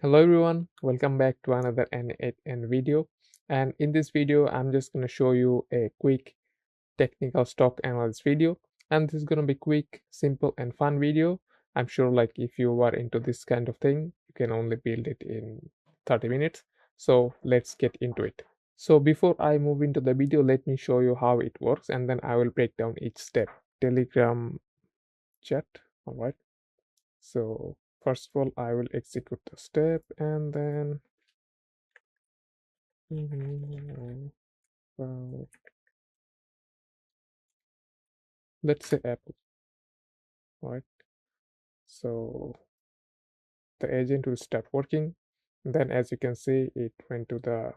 Hello everyone, welcome back to another N8N video. And in this video, I'm just going to show you a quick technical stock analysis video. And this is going to be quick, simple, and fun video. I'm sure like if you are into this kind of thing, you can only build it in 30 minutes. So let's get into it. So before I move into the video, let me show you how it works and then I will break down each step. Telegram chat, all right. So first of all, I will execute the step and then well, let's say Apple, right? So the agent will start working. Then as you can see, it went to the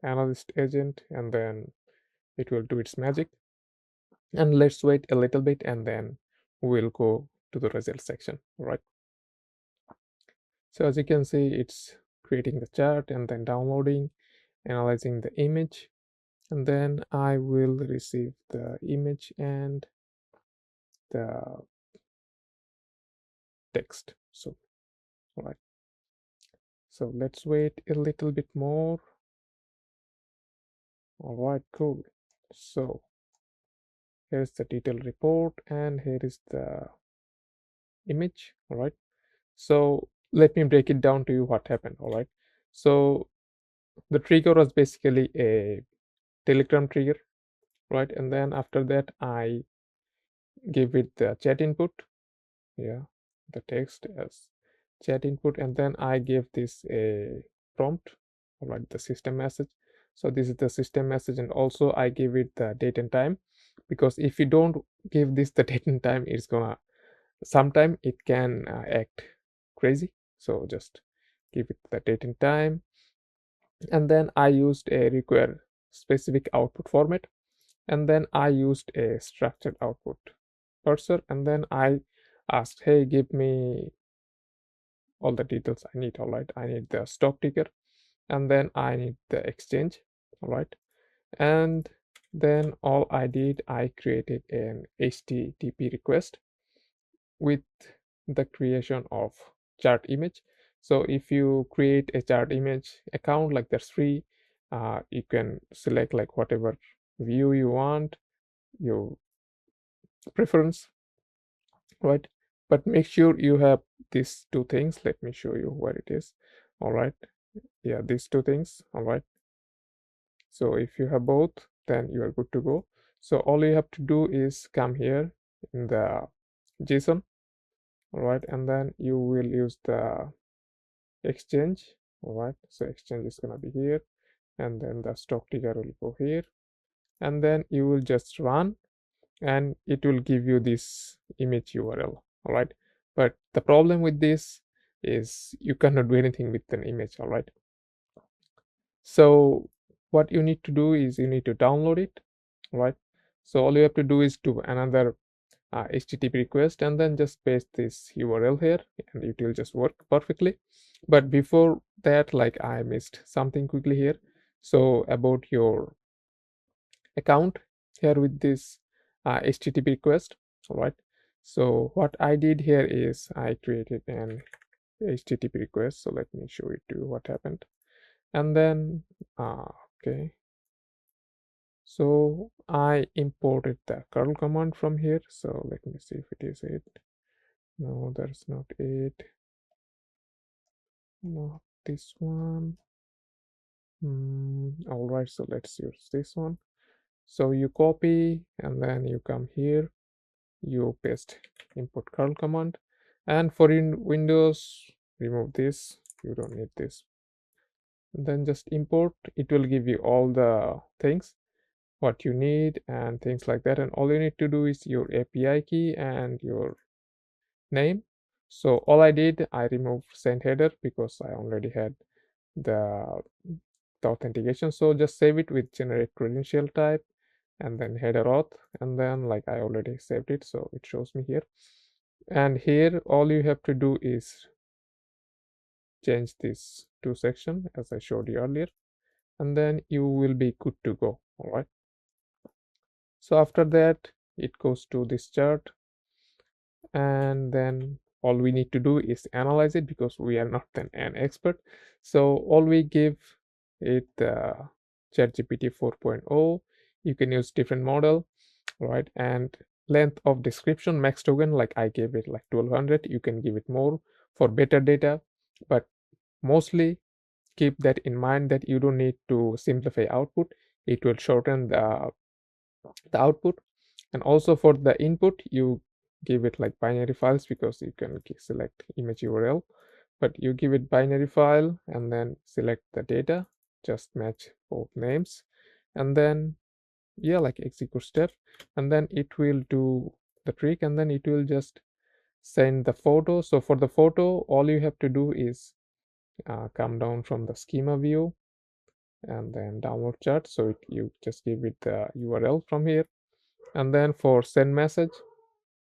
analyst agent and then it will do its magic. And let's wait a little bit and then we'll go to the result section, right? So as you can see, it's creating the chart and then downloading, analyzing the image, and then I will receive the image and the text. So all right, so let's wait a little bit more. All right, cool. So here's the detailed report and here is the image. All right, so let me break it down to you what happened. All right, so the trigger was basically a Telegram trigger, right? And then after that I give it the chat input, yeah, the text as chat input, and then I gave this a prompt, all right, the system message. So this is the system message, and also I give it the date and time, because if you don't give this the date and time, it's gonna sometime it can act crazy. So just give it the date and time, and then I used a require specific output format, and then I used a structured output cursor, and then I asked, hey, give me all the details I need. All right, I need the stock ticker and then I need the exchange. All right, and then all I did, I created an HTTP request with the creation of chart image. So if you create a chart image account, like that's free, you can select like whatever view you want, your preference, right? But make sure you have these two things. Let me show you where it is. All right, yeah, these two things. All right, so if you have both, then you are good to go. So all you have to do is come here in the JSON, all right, and then you will use the exchange. All right, so exchange is gonna be here, and then the stock ticker will go here, and then you will just run and it will give you this image URL. All right, but the problem with this is you cannot do anything with an image. All right, so what you need to do is you need to download it. All right, so all you have to do is do another HTTP request and then just paste this URL here and it will just work perfectly. But before that, like I missed something quickly here. So about your account here with this HTTP request. All right, so what I did here is I created an HTTP request. So let me show it to you what happened. And then okay, so I imported the curl command from here. So let me see if it is it. No, that's not it. Not this one. All right, so let's use this one. So you copy and then you come here, you paste input curl command, and for in Windows, remove this. You don't need this. And then just import. It will give you all the things what you need and things like that. And all you need to do is your API key and your name. So all I did, I removed send header because I already had the authentication. So just save it with generate credential type and then header auth, and then like I already saved it, so it shows me here. And here all you have to do is change this to section as I showed you earlier, and then you will be good to go. All right, so after that it goes to this chart, and then all we need to do is analyze it because we are not an expert. So all we give it ChatGPT 4.0. You can use different model, right? And length of description max token, like I gave it like 1200. You can give it more for better data, but mostly keep that in mind that you don't need to simplify output. It will shorten the output. And also for the input, you give it like binary files because you can select image URL, but you give it binary file and then select the data, just match both names, and then yeah, like execute step, and then it will do the trick, and then it will just send the photo. So for the photo, all you have to do is come down from the schema view and then download chart. So you just give it the URL from here, and then for send message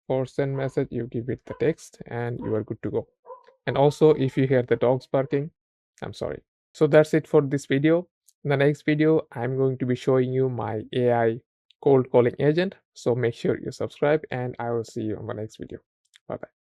you give it the text and you are good to go. And also if you hear the dogs barking, I'm sorry. So that's it for this video. In the next video I'm going to be showing you my AI cold calling agent, so make sure you subscribe and I will see you on the next video. Bye bye.